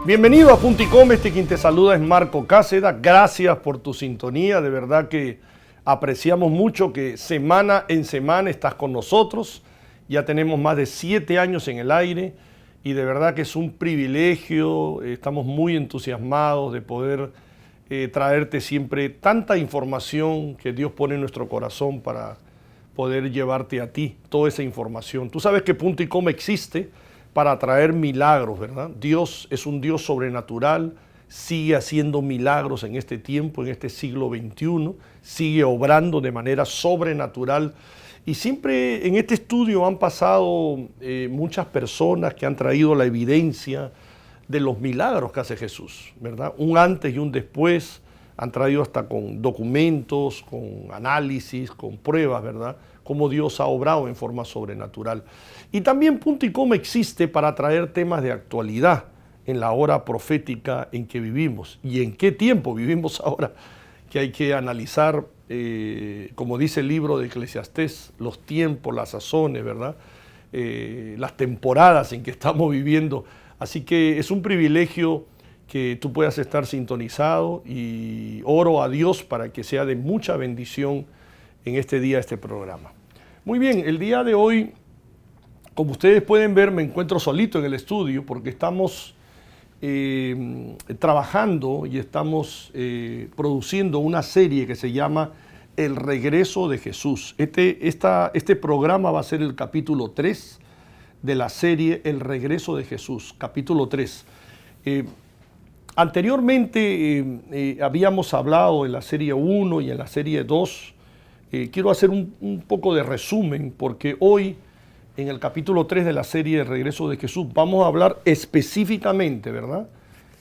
Bienvenido a Punto y Come, quien te saluda es Marco Cáceda. Gracias por tu sintonía, de verdad que apreciamos mucho que semana en semana estás con nosotros. Ya tenemos más de 7 años en el aire y de verdad que es un privilegio, estamos muy entusiasmados de poder traerte siempre tanta información que Dios pone en nuestro corazón para poder llevarte a ti toda esa información. Tú sabes que Punto y Come existe para traer milagros, ¿verdad? Dios es un Dios sobrenatural, sigue haciendo milagros en este tiempo, en este siglo XXI, sigue obrando de manera sobrenatural. Y siempre en este estudio han pasado muchas personas que han traído la evidencia de los milagros que hace Jesús, ¿verdad? Un antes y un después, han traído hasta con documentos, con análisis, con pruebas, ¿verdad? Cómo Dios ha obrado en forma sobrenatural. Y también Punto y Come existe para traer temas de actualidad en la hora profética en que vivimos. ¿Y en qué tiempo vivimos ahora? Que hay que analizar, como dice el libro de Eclesiastés, los tiempos, las sazones, ¿verdad? Las temporadas en que estamos viviendo. Así que es un privilegio que tú puedas estar sintonizado y oro a Dios para que sea de mucha bendición en este día, este programa. Muy bien, el día de hoy, como ustedes pueden ver, me encuentro solito en el estudio porque estamos trabajando y estamos produciendo una serie que se llama El Regreso de Jesús. Este programa va a ser el capítulo 3 de la serie El Regreso de Jesús, capítulo 3. Anteriormente habíamos hablado en la serie 1 y en la serie 2. Quiero hacer un poco de resumen porque hoy en el capítulo 3 de la serie El Regreso de Jesús vamos a hablar específicamente, ¿verdad?,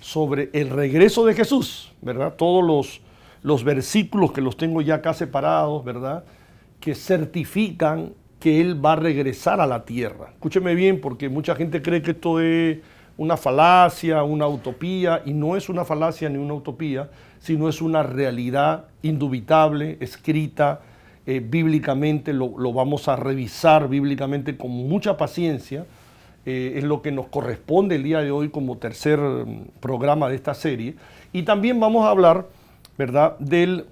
sobre el regreso de Jesús, ¿verdad? Todos los versículos que los tengo ya acá separados, ¿verdad?, que certifican que Él va a regresar a la tierra. Escúcheme bien porque mucha gente cree que esto es una falacia, una utopía, y no es una falacia ni una utopía, sino es una realidad indubitable, escrita bíblicamente, lo vamos a revisar bíblicamente con mucha paciencia. Es lo que nos corresponde el día de hoy como tercer programa de esta serie. Y también vamos a hablar, ¿verdad?, de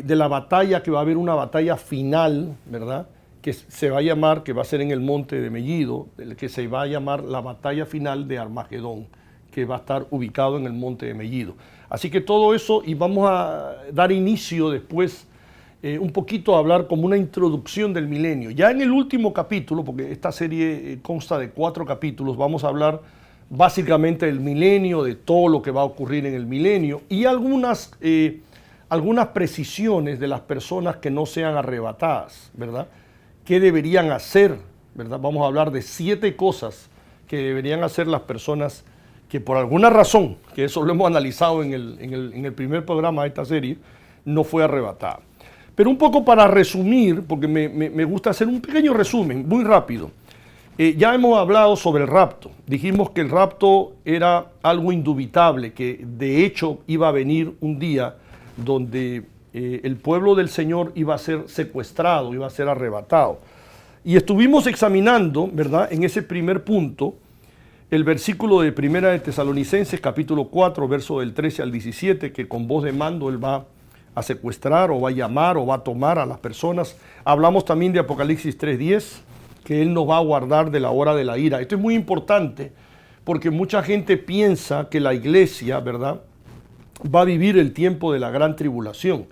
la batalla, que va a haber una batalla final, ¿verdad?, que se va a llamar, que va a ser en el monte de Mellido, que se va a llamar la batalla final de Armagedón, que va a estar ubicado en el monte de Mellido. Así que todo eso, y vamos a dar inicio después un poquito a hablar como una introducción del milenio. Ya en el último capítulo, porque esta serie consta de 4 capítulos, vamos a hablar básicamente del milenio, de todo lo que va a ocurrir en el milenio y algunas precisiones de las personas que no sean arrebatadas, ¿verdad? ¿Qué deberían hacer? ¿Verdad? Vamos a hablar de 7 cosas que deberían hacer las personas que por alguna razón, que eso lo hemos analizado en el primer programa de esta serie, no fue arrebatada. Pero un poco para resumir, porque me gusta hacer un pequeño resumen, muy rápido. Ya hemos hablado sobre el rapto. Dijimos que el rapto era algo indubitable, que de hecho iba a venir un día donde el pueblo del Señor iba a ser secuestrado, iba a ser arrebatado. Y estuvimos examinando, ¿verdad?, en ese primer punto, el versículo de Primera de Tesalonicenses, capítulo 4, verso del 13 al 17, que con voz de mando Él va a secuestrar o va a llamar o va a tomar a las personas. Hablamos también de Apocalipsis 3:10, que Él nos va a guardar de la hora de la ira. Esto es muy importante porque mucha gente piensa que la iglesia, ¿verdad?, va a vivir el tiempo de la gran tribulación.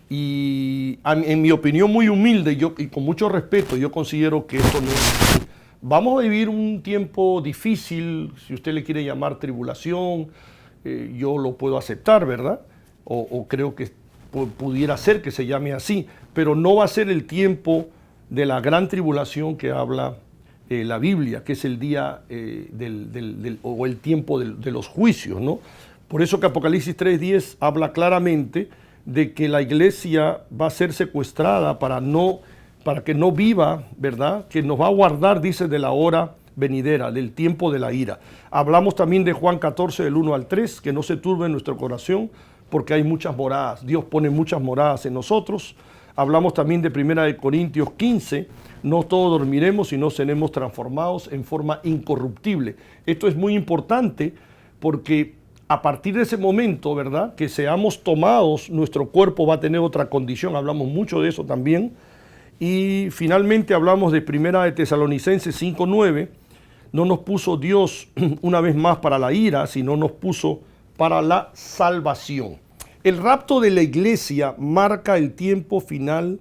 Y en mi opinión muy humilde y con mucho respeto, yo considero que esto no es así. Vamos a vivir un tiempo difícil, si usted le quiere llamar tribulación, yo lo puedo aceptar, ¿verdad? O creo que pudiera ser que se llame así, pero no va a ser el tiempo de la gran tribulación que habla la Biblia, que es el día o el tiempo de los juicios, ¿no? Por eso que Apocalipsis 3:10 habla claramente de que la iglesia va a ser secuestrada para que no viva, ¿verdad? Que nos va a guardar, dice, de la hora venidera, del tiempo de la ira. Hablamos también de Juan 14, del 1 al 3, que no se turbe nuestro corazón, porque hay muchas moradas. Dios pone muchas moradas en nosotros. Hablamos también de 1 Corintios 15, no todos dormiremos, sino seremos transformados en forma incorruptible. Esto es muy importante porque a partir de ese momento, ¿verdad?, que seamos tomados, nuestro cuerpo va a tener otra condición. Hablamos mucho de eso también. Y finalmente hablamos de 1 Tesalonicenses 5:9. No nos puso Dios una vez más para la ira, sino nos puso para la salvación. El rapto de la iglesia marca el tiempo final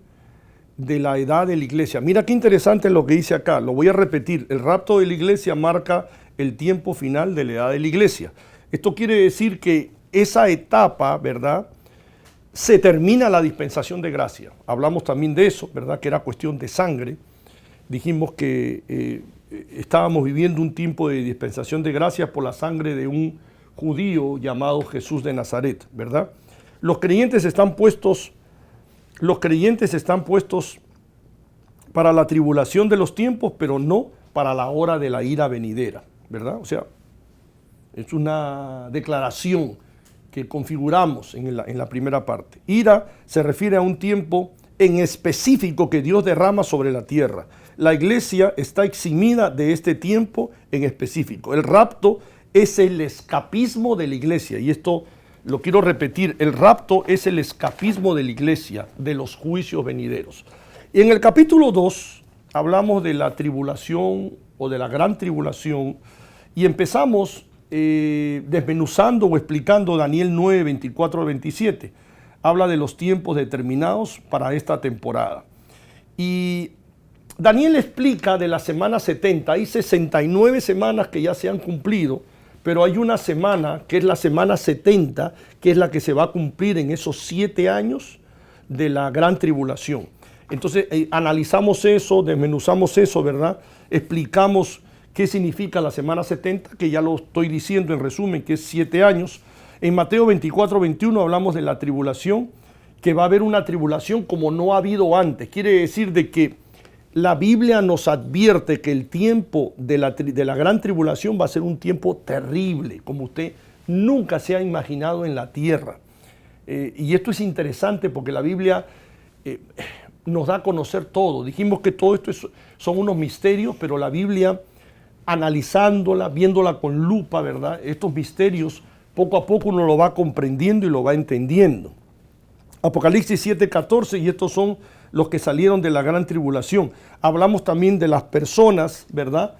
de la edad de la iglesia. Mira qué interesante lo que dice acá, lo voy a repetir. El rapto de la iglesia marca el tiempo final de la edad de la iglesia. Esto quiere decir que esa etapa, ¿verdad?, se termina la dispensación de gracia. Hablamos también de eso, ¿verdad?, que era cuestión de sangre. Dijimos que estábamos viviendo un tiempo de dispensación de gracia por la sangre de un judío llamado Jesús de Nazaret, ¿verdad? Los creyentes están puestos para la tribulación de los tiempos, pero no para la hora de la ira venidera, ¿verdad? O sea, es una declaración que configuramos en la primera parte. Ira se refiere a un tiempo en específico que Dios derrama sobre la tierra. La iglesia está eximida de este tiempo en específico. El rapto es el escapismo de la iglesia, y esto lo quiero repetir, el rapto es el escapismo de la iglesia de los juicios venideros. Y en el capítulo 2 hablamos de la tribulación o de la gran tribulación y empezamos desmenuzando o explicando Daniel 9, 24 al 27. Habla de los tiempos determinados para esta temporada. Y Daniel explica de la semana 70, hay 69 semanas que ya se han cumplido, pero hay una semana que es la semana 70, que es la que se va a cumplir en esos 7 años de la gran tribulación. Entonces analizamos eso, desmenuzamos eso, ¿verdad? Explicamos qué significa la semana 70, que ya lo estoy diciendo en resumen, que es 7 años. En Mateo 24, 21 hablamos de la tribulación, que va a haber una tribulación como no ha habido antes. Quiere decir de que la Biblia nos advierte que el tiempo de la gran tribulación va a ser un tiempo terrible, como usted nunca se ha imaginado en la tierra. Y esto es interesante porque la Biblia nos da a conocer todo. Dijimos que todo esto son unos misterios, pero la Biblia, analizándola, viéndola con lupa, ¿verdad?, estos misterios, poco a poco uno lo va comprendiendo y lo va entendiendo. Apocalipsis 7:14, y estos son los que salieron de la gran tribulación. Hablamos también de las personas, ¿verdad?,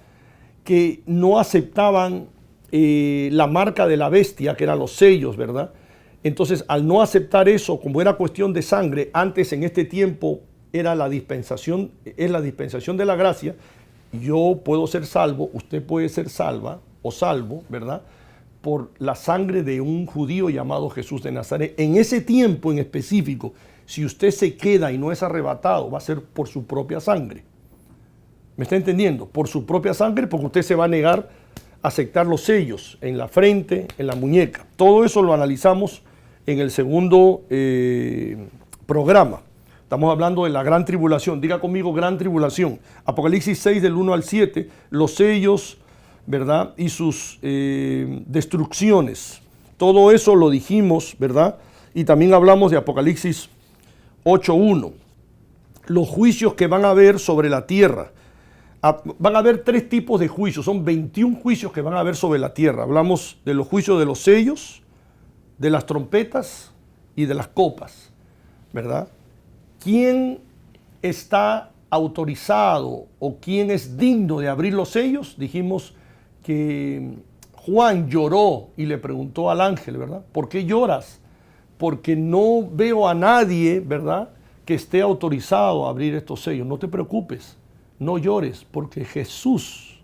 que no aceptaban la marca de la bestia, que eran los sellos, ¿verdad? Entonces, al no aceptar eso, como era cuestión de sangre, antes en este tiempo era la dispensación de la gracia. Yo puedo ser salvo, usted puede ser salva o salvo, ¿verdad?, por la sangre de un judío llamado Jesús de Nazaret. En ese tiempo en específico, si usted se queda y no es arrebatado, va a ser por su propia sangre. ¿Me está entendiendo? Por su propia sangre, porque usted se va a negar a aceptar los sellos en la frente, en la muñeca. Todo eso lo analizamos en el segundo programa. Estamos hablando de la gran tribulación. Diga conmigo, gran tribulación. Apocalipsis 6, del 1 al 7, los sellos, ¿verdad?, y sus destrucciones. Todo eso lo dijimos, ¿verdad? Y también hablamos de Apocalipsis 8:1. Los juicios que van a haber sobre la tierra. Van a haber 3 tipos de juicios. Son 21 juicios que van a haber sobre la tierra. Hablamos de los juicios de los sellos, de las trompetas y de las copas, ¿verdad? ¿Quién está autorizado o quién es digno de abrir los sellos? Dijimos que Juan lloró y le preguntó al ángel, ¿verdad? ¿Por qué lloras? Porque no veo a nadie, ¿verdad?, que esté autorizado a abrir estos sellos. No te preocupes, no llores, porque Jesús,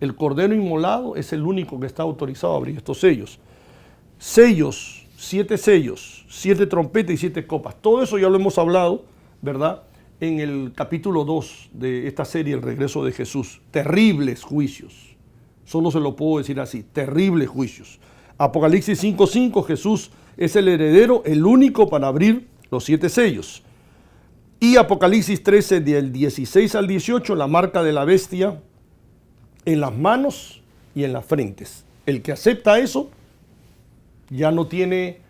el Cordero Inmolado, es el único que está autorizado a abrir estos sellos. Sellos, 7 sellos, 7 trompetas y 7 copas. Todo eso ya lo hemos hablado, ¿verdad?, en el capítulo 2 de esta serie, El Regreso de Jesús. Terribles juicios. Solo se lo puedo decir así, terribles juicios. Apocalipsis 5:5, Jesús es el heredero, el único para abrir los 7 sellos. Y Apocalipsis 13, del 16 al 18, la marca de la bestia en las manos y en las frentes. El que acepta eso ya no tiene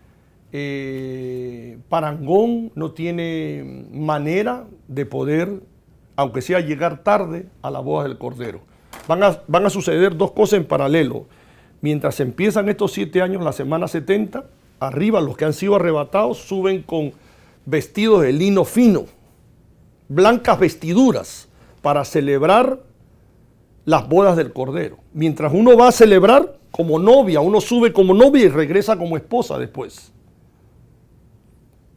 parangón, no tiene manera de poder, aunque sea llegar tarde, a la boda del Cordero. Van a suceder dos cosas en paralelo. Mientras empiezan estos 7 años, la semana 70, arriba los que han sido arrebatados suben con vestidos de lino fino, blancas vestiduras, para celebrar las bodas del Cordero. Mientras uno va a celebrar como novia, uno sube como novia y regresa como esposa después.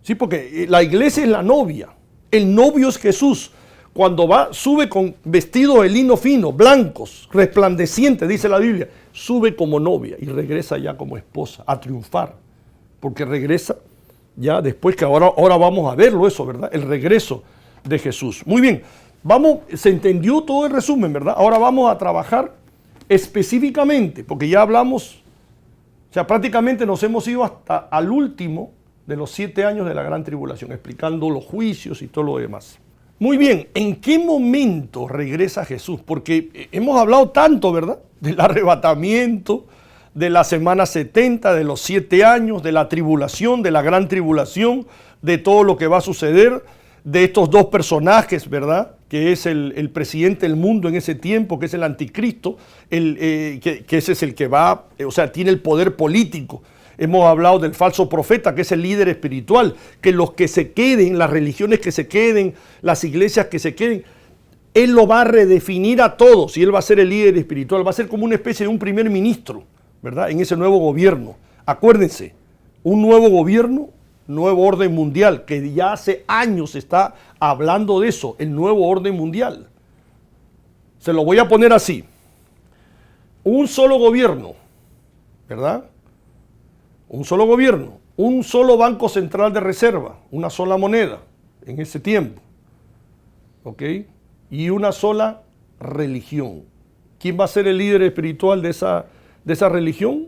Sí, porque la iglesia es la novia, el novio es Jesús. Cuando va, sube con vestidos de lino fino, blancos, resplandecientes, dice la Biblia, sube como novia y regresa ya como esposa a triunfar, porque regresa ya después, que ahora vamos a verlo eso, ¿verdad? El regreso de Jesús. Muy bien, se entendió todo el resumen, ¿verdad? Ahora vamos a trabajar específicamente, porque ya hablamos, o sea, prácticamente nos hemos ido hasta al último de los 7 años de la gran tribulación, explicando los juicios y todo lo demás. Muy bien, ¿en qué momento regresa Jesús? Porque hemos hablado tanto, ¿verdad? Del arrebatamiento, de la semana 70, de los 7 años, de la tribulación, de la gran tribulación, de todo lo que va a suceder, de estos dos personajes, ¿verdad? Que es el presidente del mundo en ese tiempo, que es el anticristo, que ese es el que va, o sea, tiene el poder político. Hemos hablado del falso profeta, que es el líder espiritual, que los que se queden, las religiones que se queden, las iglesias que se queden, él lo va a redefinir a todos y él va a ser el líder espiritual, va a ser como una especie de un primer ministro, ¿verdad? En ese nuevo gobierno. Acuérdense, un nuevo gobierno, nuevo orden mundial, que ya hace años se está hablando de eso, el nuevo orden mundial. Se lo voy a poner así. Un solo gobierno, ¿verdad? Un solo gobierno, un solo banco central de reserva, una sola moneda en ese tiempo, ¿ok? Y una sola religión. ¿Quién va a ser el líder espiritual de esa religión?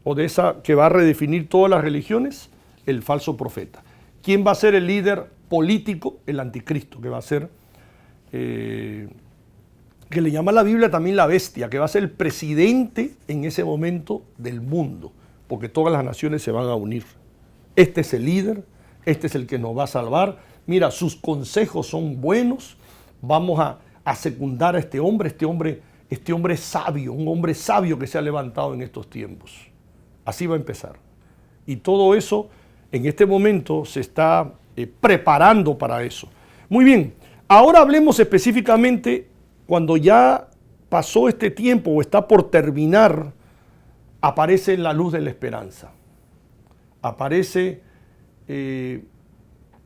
¿O de esa que va a redefinir todas las religiones? El falso profeta. ¿Quién va a ser el líder político? El anticristo, que va a ser, que le llama la Biblia también la bestia, que va a ser el presidente en ese momento del mundo, porque todas las naciones se van a unir. Este es el líder, este es el que nos va a salvar. Mira, sus consejos son buenos, vamos a secundar a este hombre es sabio, un hombre sabio que se ha levantado en estos tiempos. Así va a empezar. Y todo eso en este momento se está preparando para eso. Muy bien, ahora hablemos específicamente cuando ya pasó este tiempo o está por terminar, aparece la luz de la esperanza. Aparece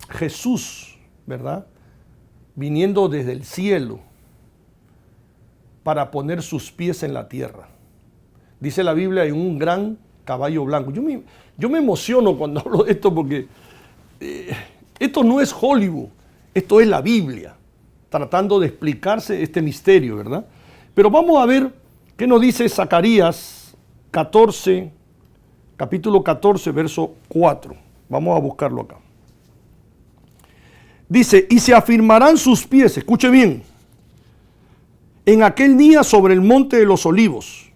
Jesús, ¿verdad? Viniendo desde el cielo para poner sus pies en la tierra. Dice la Biblia, en un gran caballo blanco. Yo me emociono cuando hablo de esto porque esto no es Hollywood, esto es la Biblia, tratando de explicarse este misterio, ¿verdad? Pero vamos a ver qué nos dice Zacarías 14, capítulo 14, verso 4. Vamos a buscarlo acá. Dice, y se afirmarán sus pies, escuche bien, en aquel día sobre el monte de los olivos,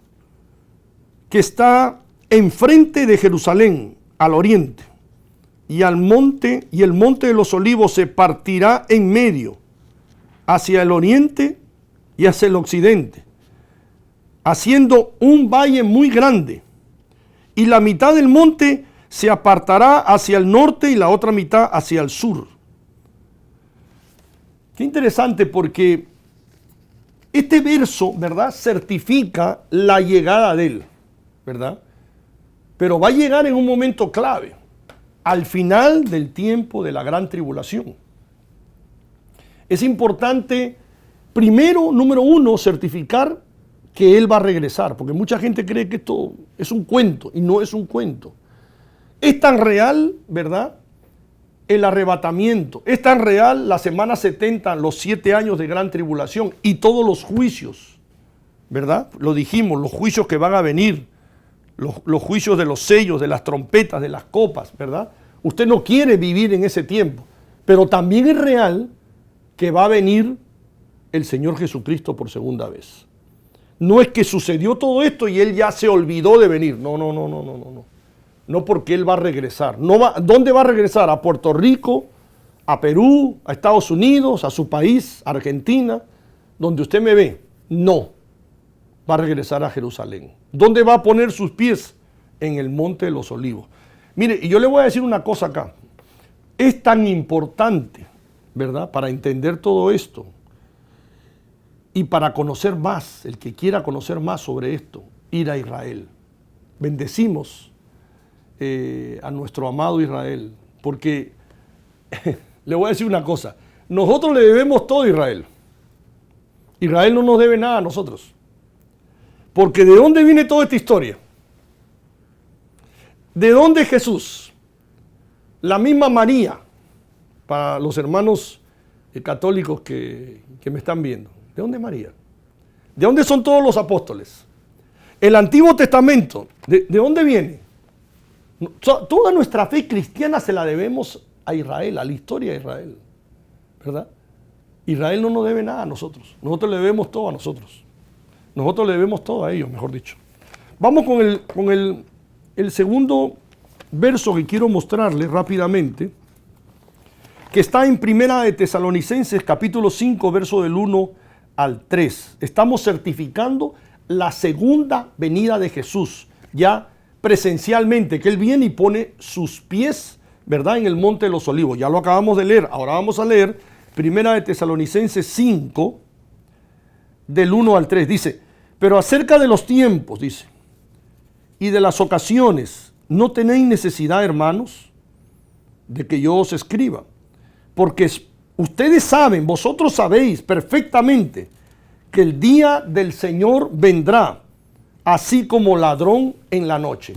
que está enfrente de Jerusalén, al oriente, y el monte de los olivos se partirá en medio, hacia el oriente y hacia el occidente, haciendo un valle muy grande, y la mitad del monte se apartará hacia el norte y la otra mitad hacia el sur. Qué interesante, porque este verso, ¿verdad?, certifica la llegada de él, ¿verdad? Pero va a llegar en un momento clave, al final del tiempo de la gran tribulación. Es importante, primero, número uno, certificar que él va a regresar, porque mucha gente cree que esto es un cuento, y no es un cuento. Es tan real, ¿verdad?, el arrebatamiento, es tan real la semana 70, los 7 años de gran tribulación y todos los juicios, ¿verdad? Lo dijimos, los juicios que van a venir, los juicios de los sellos, de las trompetas, de las copas, ¿verdad? Usted no quiere vivir en ese tiempo, pero también es real que va a venir el Señor Jesucristo por segunda vez. No es que sucedió todo esto y él ya se olvidó de venir. No, no, no, no, no, no, no. No, porque él va a regresar. No va, ¿dónde va a regresar? ¿A Puerto Rico? ¿A Perú? ¿A Estados Unidos? ¿A su país? ¿Argentina? ¿Donde usted me ve? No. Va a regresar a Jerusalén. ¿Dónde va a poner sus pies? En el Monte de los Olivos. Mire, y yo le voy a decir una cosa acá. Es tan importante, ¿verdad?, para entender todo esto y para conocer más, el que quiera conocer más sobre esto, ir a Israel. Bendecimos a nuestro amado Israel, porque le voy a decir una cosa, nosotros le debemos todo a Israel. Israel no nos debe nada a nosotros. Porque ¿de dónde viene toda esta historia? ¿De dónde Jesús? La misma María, para los hermanos católicos que me están viendo. ¿De dónde María? ¿De dónde son todos los apóstoles? El Antiguo Testamento, ¿de dónde viene? Toda nuestra fe cristiana se la debemos a Israel, a la historia de Israel, ¿verdad? Israel no nos debe nada a nosotros. Nosotros le debemos todo a nosotros. Nosotros le debemos todo a ellos, mejor dicho. Vamos con el segundo verso que quiero mostrarles rápidamente, que está en Primera de Tesalonicenses, capítulo 5, verso del 1 al 3. Estamos certificando la segunda venida de Jesús, ya presencialmente, que Él viene y pone sus pies, ¿verdad?, en el Monte de los Olivos. Ya lo acabamos de leer. Ahora vamos a leer Primera de Tesalonicenses 5, del 1 al 3. Dice, pero acerca de los tiempos, dice, y de las ocasiones, no tenéis necesidad, hermanos, de que yo os escriba, porque ustedes saben, vosotros sabéis perfectamente que el día del vendrá, así como ladrón en la noche.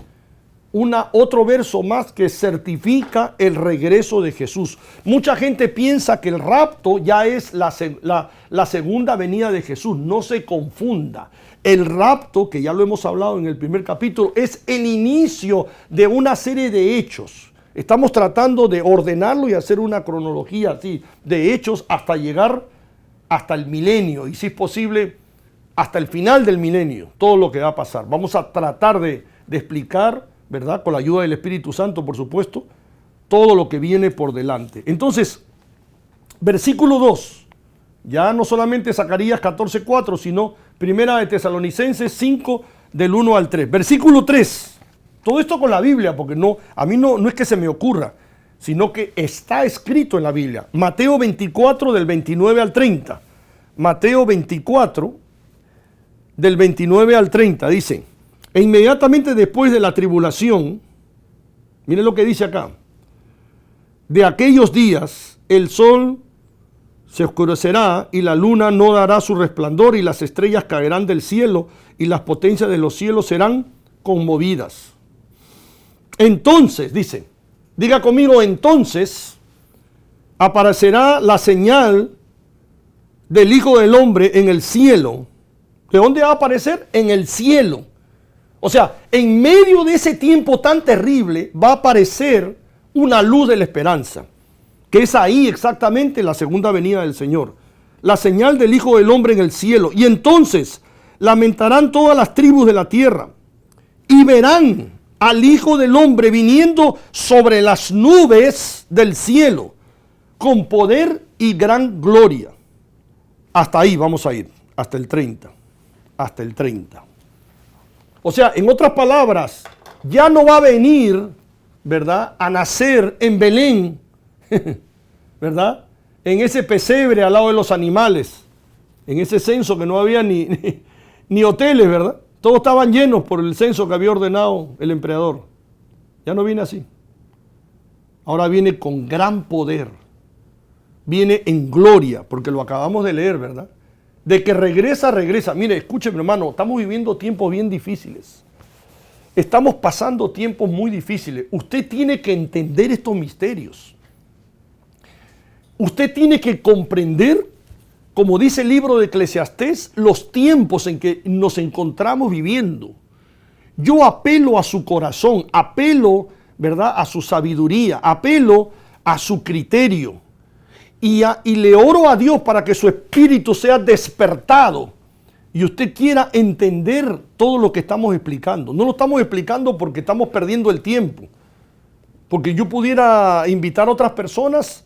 Otro verso más que certifica el regreso de Jesús. Mucha gente piensa que el rapto ya es la segunda venida de Jesús. No se confunda. El rapto, que ya lo hemos hablado en el primer capítulo, es el inicio de una serie de hechos. Estamos tratando de ordenarlo y hacer una cronología así de hechos hasta llegar hasta el milenio y, si es posible, hasta el final del milenio, todo lo que va a pasar. Vamos a tratar de explicar, ¿verdad?, con la ayuda del Espíritu Santo, por supuesto, todo lo que viene por delante. Entonces, versículo 2, ya no solamente Zacarías 14:4, sino Primera de Tesalonicenses 5, del 1 al 3. Versículo 3, todo esto con la Biblia, porque a mí no es que se me ocurra, sino que está escrito en la Biblia. Mateo 24, del 29 al 30. Mateo 24, del 29 al 30, dice, e inmediatamente después de la tribulación, miren lo que dice acá, de aquellos días el sol se oscurecerá y la luna no dará su resplandor y las estrellas caerán del cielo y las potencias de los cielos serán conmovidas. Entonces, dice, diga conmigo, entonces aparecerá la señal del Hijo del Hombre en el cielo. ¿De dónde va a aparecer? En el cielo. O sea, en medio de ese tiempo tan terrible va a aparecer una luz de la esperanza, que es ahí exactamente la segunda venida del Señor. La señal del Hijo del Hombre en el cielo. Y entonces lamentarán todas las tribus de la tierra y verán al Hijo del Hombre viniendo sobre las nubes del cielo con poder y gran gloria. Hasta ahí vamos a ir, hasta el 30. Hasta el 30. O sea, en otras palabras, ya no va a venir, ¿verdad?, a nacer en Belén, ¿verdad?, en ese pesebre al lado de los animales, en ese censo que no había ni hoteles, ¿verdad? Todos estaban llenos por el censo que había ordenado el emperador. Ya no viene así. Ahora viene con gran poder. Viene en gloria, porque lo acabamos de leer, ¿verdad? De que regresa, regresa. Mire, escúcheme, hermano, estamos viviendo tiempos bien difíciles. Estamos pasando tiempos muy difíciles. Usted tiene que entender estos misterios. Usted tiene que comprender, como dice el libro de Eclesiastés, los tiempos en que nos encontramos viviendo. Yo apelo a su corazón, apelo, ¿verdad?, a su sabiduría, apelo a su criterio. Y le oro a Dios para que su espíritu sea despertado y usted quiera entender todo lo que estamos explicando. No lo estamos explicando porque estamos perdiendo el tiempo. Porque yo pudiera invitar a otras personas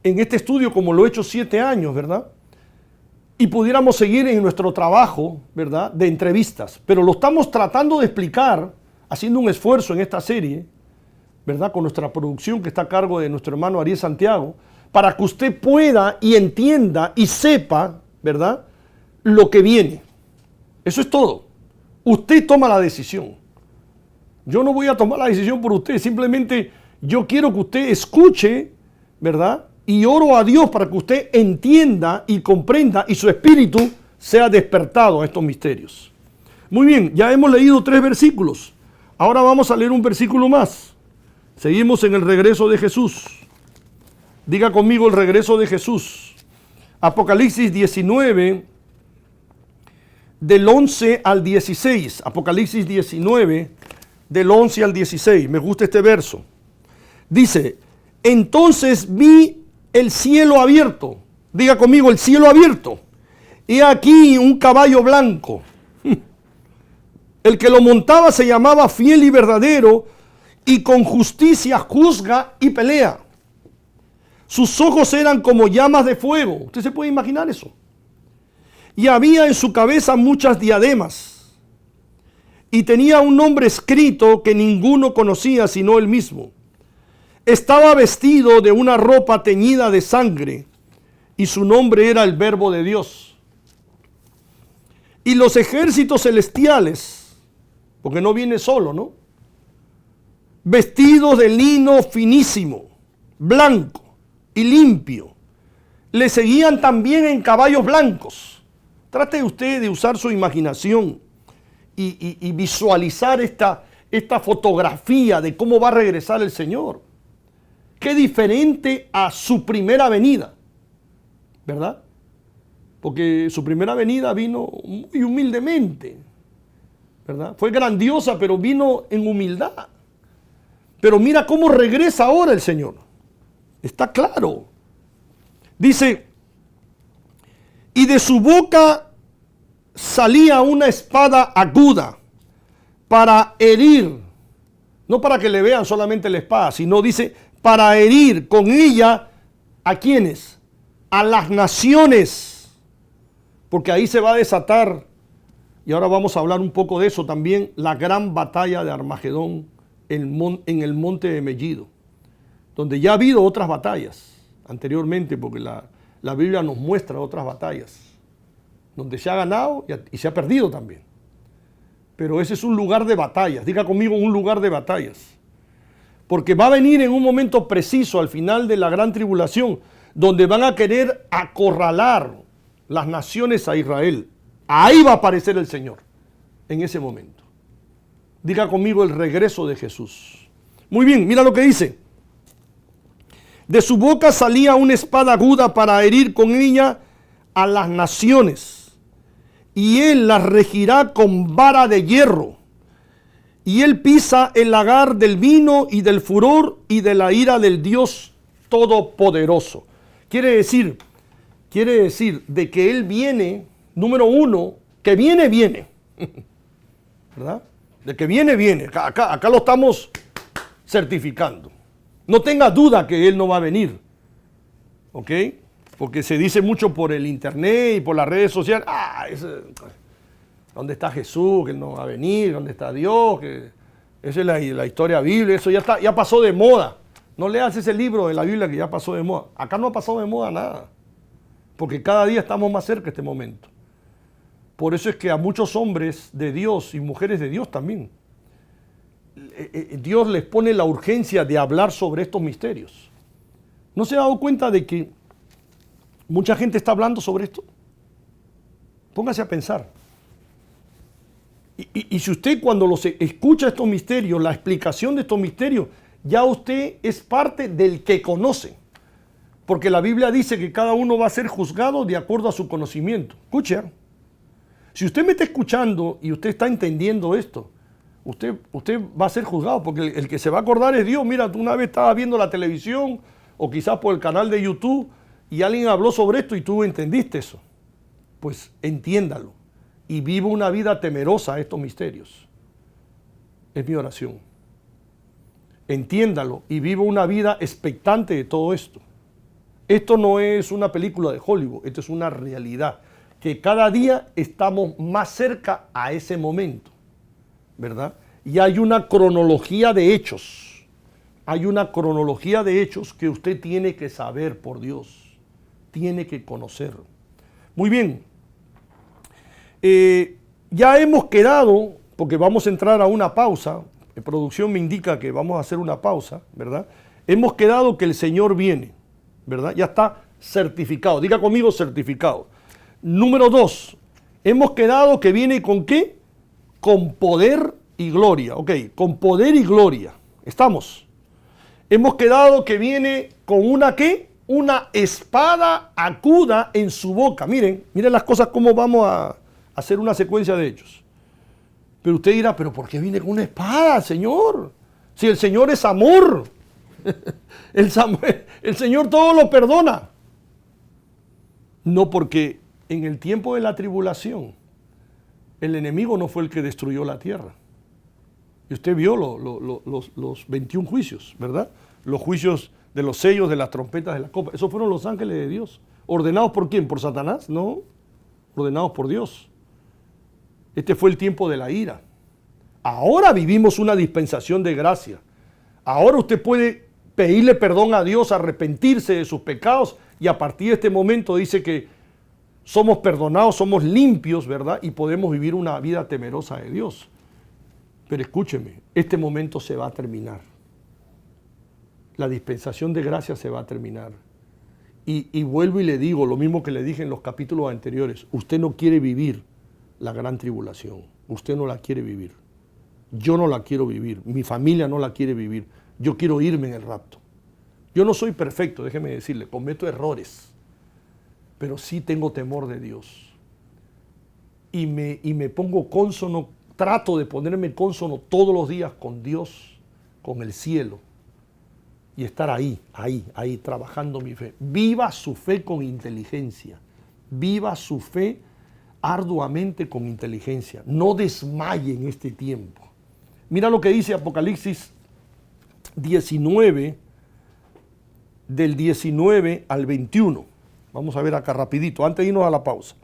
en este estudio como lo he hecho 7 años, ¿verdad? Y pudiéramos seguir en nuestro trabajo, ¿verdad?, de entrevistas. Pero lo estamos tratando de explicar, haciendo un esfuerzo en esta serie, ¿verdad?, con nuestra producción que está a cargo de nuestro hermano Ariel Santiago, para que usted pueda y entienda y sepa, ¿verdad?, lo que viene. Eso es todo. Usted toma la decisión. Yo no voy a tomar la decisión por usted, simplemente yo quiero que usted escuche, ¿verdad?, y oro a Dios para que usted entienda y comprenda y su espíritu sea despertado a estos misterios. Muy bien, ya hemos leído 3 versículos. Ahora vamos a leer un versículo más. Seguimos en el regreso de Jesús. Diga conmigo el regreso de Jesús. Apocalipsis 19, del 11 al 16. Apocalipsis 19, del 11 al 16. Me gusta este verso. Dice, entonces vi el cielo abierto. Diga conmigo, el cielo abierto. Y aquí un caballo blanco. El que lo montaba se llamaba Fiel y Verdadero, y con justicia juzga y pelea. Sus ojos eran como llamas de fuego. ¿Usted se puede imaginar eso? Y había en su cabeza muchas diademas. Y tenía un nombre escrito que ninguno conocía sino él mismo. Estaba vestido de una ropa teñida de sangre, y su nombre era el Verbo de Dios. Y los ejércitos celestiales, porque no viene solo, ¿no?, vestidos de lino finísimo, blanco y limpio, le seguían también en caballos blancos. Trate usted de usar su imaginación y visualizar esta fotografía de cómo va a regresar el Señor. Qué diferente a su primera venida, ¿verdad? Porque su primera venida vino muy humildemente, ¿verdad? Fue grandiosa, pero vino en humildad. Pero mira cómo regresa ahora el Señor. Está claro. Dice, y de su boca salía una espada aguda para herir, no para que le vean solamente la espada, sino dice, para herir con ella, ¿a quiénes? A las naciones, porque ahí se va a desatar, y ahora vamos a hablar un poco de eso también, la gran batalla de Armagedón en el monte de Megiddo, donde ya ha habido otras batallas anteriormente, porque la Biblia nos muestra otras batallas, donde se ha ganado y se ha perdido también. Pero ese es un lugar de batallas, diga conmigo, un lugar de batallas. Porque va a venir en un momento preciso al final de la gran tribulación, donde van a querer acorralar las naciones a Israel. Ahí va a aparecer el Señor, en ese momento. Diga conmigo el regreso de Jesús. Muy bien, mira lo que dice. De su boca salía una espada aguda para herir con ella a las naciones, y él las regirá con vara de hierro. Y él pisa el lagar del vino y del furor y de la ira del Dios Todopoderoso. Quiere decir de que él viene, número uno, que viene, ¿verdad? De que viene. Acá lo estamos certificando. No tenga duda que él no va a venir, ¿ok? Porque se dice mucho por el internet y por las redes sociales, ¿dónde está Jesús? Que él no va a venir. ¿Dónde está Dios? Que esa es la historia bíblica. Eso ya pasó de moda. No leas ese libro de la Biblia que ya pasó de moda. Acá no ha pasado de moda nada. Porque cada día estamos más cerca de este momento. Por eso es que a muchos hombres de Dios y mujeres de Dios también, Dios les pone la urgencia de hablar sobre estos misterios. ¿No se ha dado cuenta de que mucha gente está hablando sobre esto? Póngase a pensar. Y si usted cuando escucha estos misterios, la explicación de estos misterios, ya usted es parte del que conoce. Porque la Biblia dice que cada uno va a ser juzgado de acuerdo a su conocimiento. Escuche, si usted me está escuchando y usted está entendiendo esto, usted va a ser juzgado, porque el que se va a acordar es Dios. Mira, tú una vez estabas viendo la televisión o quizás por el canal de YouTube y alguien habló sobre esto y tú entendiste eso. Pues entiéndalo. y vivo una vida temerosa a estos misterios. Es mi oración. Entiéndalo y vivo una vida expectante de todo esto. Esto no es una película de Hollywood, esto es una realidad, que cada día estamos más cerca a ese momento, ¿verdad? Y hay una cronología de hechos, hay una cronología de hechos que usted tiene que saber, por Dios, tiene que conocer. Muy bien, ya hemos quedado, porque vamos a entrar a una pausa, producción me indica que vamos a hacer una pausa, ¿verdad? Hemos quedado que el Señor viene, ¿verdad? Ya está certificado, diga conmigo certificado. Número 2, hemos quedado que viene con ¿qué? Con poder y gloria, ok, con poder y gloria, estamos. Hemos quedado que viene con una ¿qué? Una espada aguda en su boca. Miren las cosas como vamos a hacer una secuencia de hechos. Pero usted dirá, ¿pero por qué viene con una espada, Señor? Si el Señor es amor. El Señor todo lo perdona. No, porque en el tiempo de la tribulación, el enemigo no fue el que destruyó la tierra. Y usted vio los 21 juicios, ¿verdad? Los juicios de los sellos, de las trompetas, de la copa. Esos fueron los ángeles de Dios. ¿Ordenados por quién? ¿Por Satanás? No. Ordenados por Dios. Este fue el tiempo de la ira. Ahora vivimos una dispensación de gracia. Ahora usted puede pedirle perdón a Dios, arrepentirse de sus pecados y a partir de este momento dice que somos perdonados, somos limpios, ¿verdad? Y podemos vivir una vida temerosa de Dios. Pero escúcheme, este momento se va a terminar. La dispensación de gracia se va a terminar. Y vuelvo y le digo lo mismo que le dije en los capítulos anteriores. Usted no quiere vivir la gran tribulación. Usted no la quiere vivir. Yo no la quiero vivir. Mi familia no la quiere vivir. Yo quiero irme en el rapto. Yo no soy perfecto, déjeme decirle, cometo errores. Pero sí tengo temor de Dios. Y me pongo cónsono, trato de ponerme cónsono todos los días con Dios, con el cielo. Y estar ahí, trabajando mi fe. Viva su fe con inteligencia. Viva su fe arduamente con inteligencia. No desmaye en este tiempo. Mira lo que dice Apocalipsis 19, del 19 al 21. Vamos a ver acá rapidito, antes de irnos a la pausa.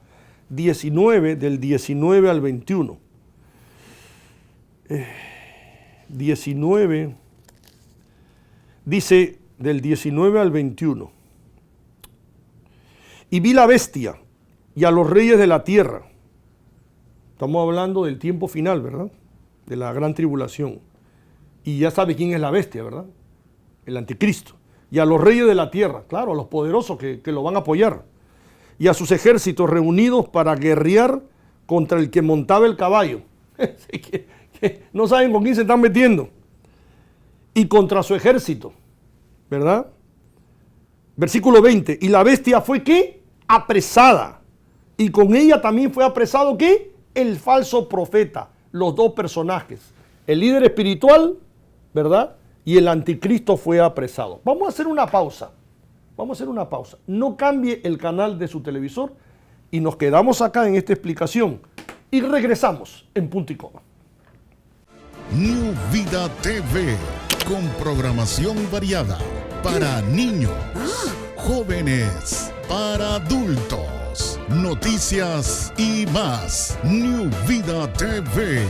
19, del 19 al 21. 19, dice del 19 al 21. Y vi la bestia y a los reyes de la tierra. Estamos hablando del tiempo final, ¿verdad? De la gran tribulación. Y ya sabe quién es la bestia, ¿verdad? El anticristo. Y a los reyes de la tierra, claro, a los poderosos que lo van a apoyar. Y a sus ejércitos reunidos para guerrear contra el que montaba el caballo. que no saben con quién se están metiendo. Y contra su ejército, ¿verdad? Versículo 20. Y la bestia fue, ¿qué? Apresada. Y con ella también fue apresado, ¿qué? El falso profeta. Los dos personajes. El líder espiritual, ¿verdad? Y el anticristo fue apresado. Vamos a hacer una pausa. Vamos a hacer una pausa. No cambie el canal de su televisor y nos quedamos acá en esta explicación. Y regresamos en punto y coma. New Vida TV, con programación variada para niños, jóvenes, para adultos, noticias y más. New Vida TV.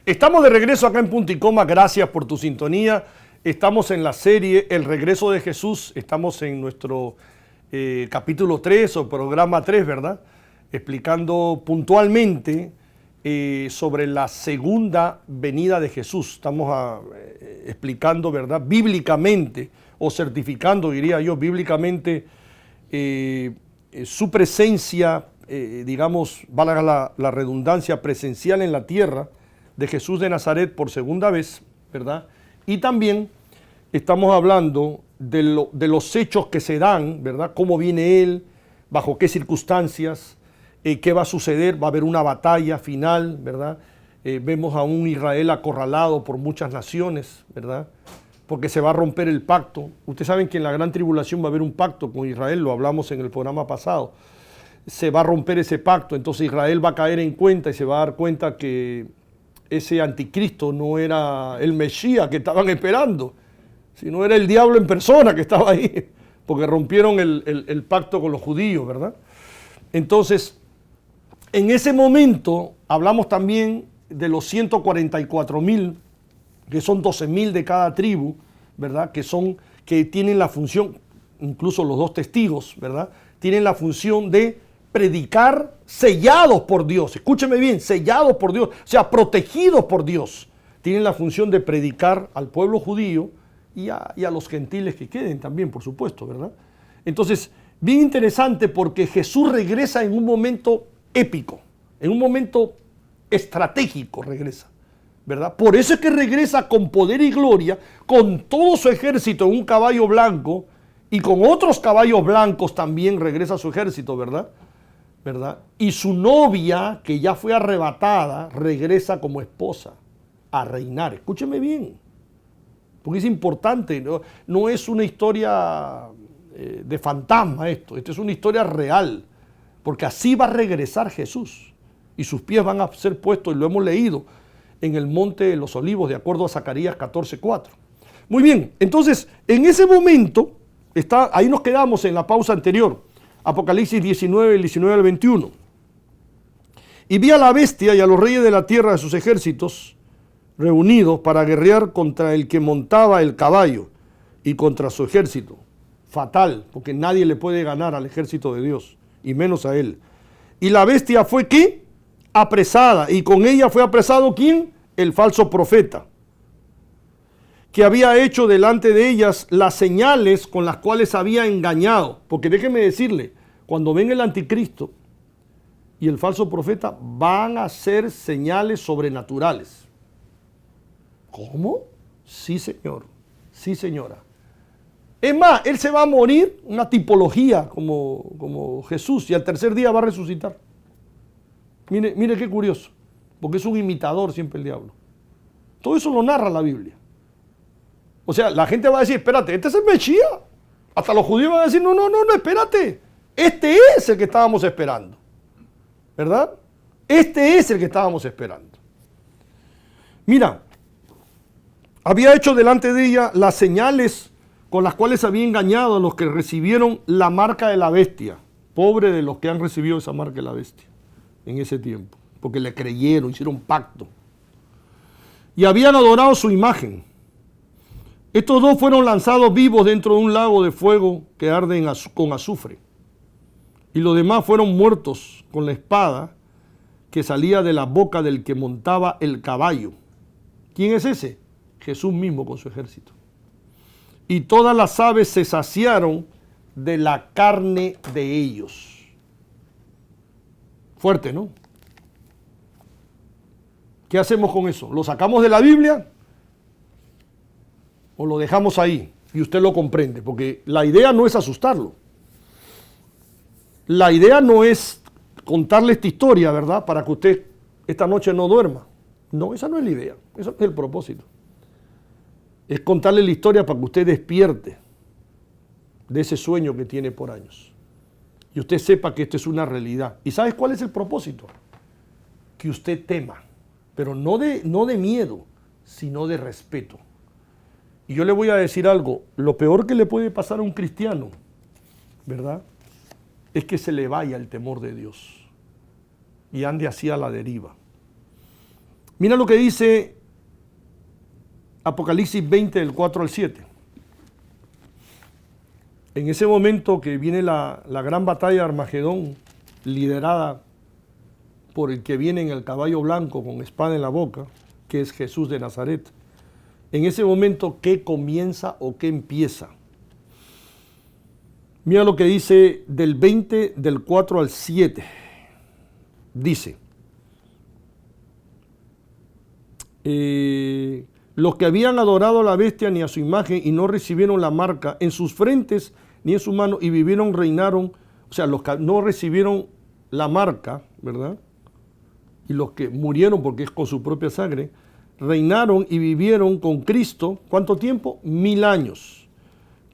Estamos de regreso acá en punto y coma. Gracias por tu sintonía. Estamos en la serie El Regreso de Jesús. Estamos en nuestro capítulo 3 o programa 3, ¿verdad? Explicando puntualmente sobre la segunda venida de Jesús. Estamos explicando, ¿verdad? Bíblicamente, o certificando, diría yo, bíblicamente su presencia, digamos, valga la redundancia, presencial en la tierra de Jesús de Nazaret por segunda vez, ¿verdad? Y también estamos hablando de los hechos que se dan, ¿verdad? Cómo viene Él, bajo qué circunstancias, qué va a suceder, va a haber una batalla final, ¿verdad? Vemos a un Israel acorralado por muchas naciones, ¿verdad? Porque se va a romper el pacto. Ustedes saben que en la gran tribulación va a haber un pacto con Israel, lo hablamos en el programa pasado. se va a romper ese pacto, entonces Israel va a caer en cuenta y se va a dar cuenta que ese anticristo no era el Mesías que estaban esperando, sino era el diablo en persona que estaba ahí, porque rompieron el pacto con los judíos, ¿verdad? Entonces, en ese momento hablamos también de los 144,000, que son 12,000 de cada tribu, ¿verdad? Que tienen la función, incluso los 2 testigos, ¿verdad? Tienen la función de predicar sellados por Dios. Escúcheme bien, sellados por Dios, o sea, protegidos por Dios. Tienen la función de predicar al pueblo judío y a los gentiles que queden también, por supuesto, ¿verdad? Entonces, bien interesante porque Jesús regresa en un momento épico, en un momento estratégico regresa, ¿verdad? Por eso es que regresa con poder y gloria, con todo su ejército en un caballo blanco y con otros caballos blancos también regresa su ejército, ¿verdad? Y su novia, que ya fue arrebatada, regresa como esposa a reinar. Escúcheme bien, porque es importante, no es una historia de fantasma esto es una historia real, porque así va a regresar Jesús y sus pies van a ser puestos, y lo hemos leído, en el monte de los olivos, de acuerdo a Zacarías 14:4. Muy bien, entonces, en ese momento, ahí nos quedamos en la pausa anterior, Apocalipsis 19, el 19 al 21. Y vi a la bestia y a los reyes de la tierra de sus ejércitos reunidos para guerrear contra el que montaba el caballo y contra su ejército. Fatal, porque nadie le puede ganar al ejército de Dios, y menos a él. Y la bestia fue, ¿qué? Apresada, y con ella fue apresado, ¿quién? El falso profeta, que había hecho delante de ellas las señales con las cuales había engañado. Porque déjeme decirle, cuando ven el anticristo y el falso profeta, van a hacer señales sobrenaturales. ¿Cómo? Sí, señor. Sí, señora. Es más, él se va a morir, una tipología como Jesús, y al tercer día va a resucitar. Mire qué curioso, porque es un imitador siempre el diablo. Todo eso lo narra la Biblia. O sea, la gente va a decir, espérate, este es el Mesías. Hasta los judíos van a decir, no, espérate. Este es el que estábamos esperando. ¿Verdad? Este es el que estábamos esperando. Mira, había hecho delante de ella las señales con las cuales había engañado a los que recibieron la marca de la bestia. Pobre de los que han recibido esa marca de la bestia en ese tiempo, porque le creyeron, hicieron pacto. Y habían adorado su imagen. Estos 2 fueron lanzados vivos dentro de un lago de fuego que arde con azufre. Y los demás fueron muertos con la espada que salía de la boca del que montaba el caballo. ¿Quién es ese? Jesús mismo con su ejército. Y todas las aves se saciaron de la carne de ellos. Fuerte, ¿no? ¿Qué hacemos con eso? ¿Lo sacamos de la Biblia o lo dejamos ahí? Y usted lo comprende, porque la idea no es asustarlo. La idea no es contarle esta historia, ¿verdad? Para que usted esta noche no duerma. No, esa no es la idea. Eso es el propósito. Es contarle la historia para que usted despierte de ese sueño que tiene por años. Y usted sepa que esto es una realidad. ¿Y sabes cuál es el propósito? Que usted tema, pero no de miedo, sino de respeto. Y yo le voy a decir algo, lo peor que le puede pasar a un cristiano, ¿verdad? Es que se le vaya el temor de Dios y ande así a la deriva. Mira lo que dice Apocalipsis 20, del 4 al 7. En ese momento que viene la gran batalla de Armagedón, liderada por el que viene en el caballo blanco con espada en la boca, que es Jesús de Nazaret. En ese momento, ¿qué comienza o qué empieza? Mira lo que dice del 20, del 4 al 7. Dice, los que habían adorado a la bestia ni a su imagen y no recibieron la marca en sus frentes ni en su mano y vivieron, reinaron, o sea, los que no recibieron la marca, ¿verdad? Y los que murieron porque es con su propia sangre, reinaron y vivieron con Cristo, ¿cuánto tiempo? 1000 años.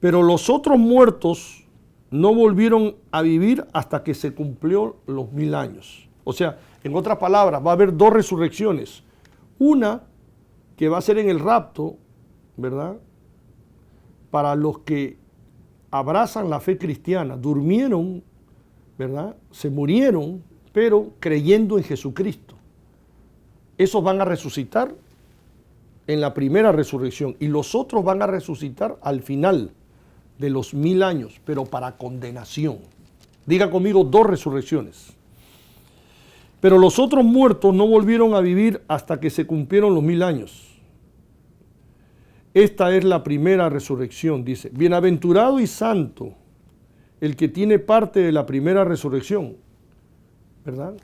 Pero los otros muertos no volvieron a vivir hasta que se cumplió los 1000 años. O sea, en otras palabras, va a haber dos resurrecciones. Una que va a ser en el rapto, ¿verdad? Para los que abrazan la fe cristiana, durmieron, ¿verdad? Se murieron, pero creyendo en Jesucristo. Esos van a resucitar en la primera resurrección y los otros van a resucitar al final de los 1000 años, pero para condenación. Diga conmigo, dos resurrecciones. Pero los otros muertos no volvieron a vivir hasta que se cumplieron los 1000 años. Esta es la primera resurrección, dice. Bienaventurado y santo el que tiene parte de la primera resurrección, ¿verdad?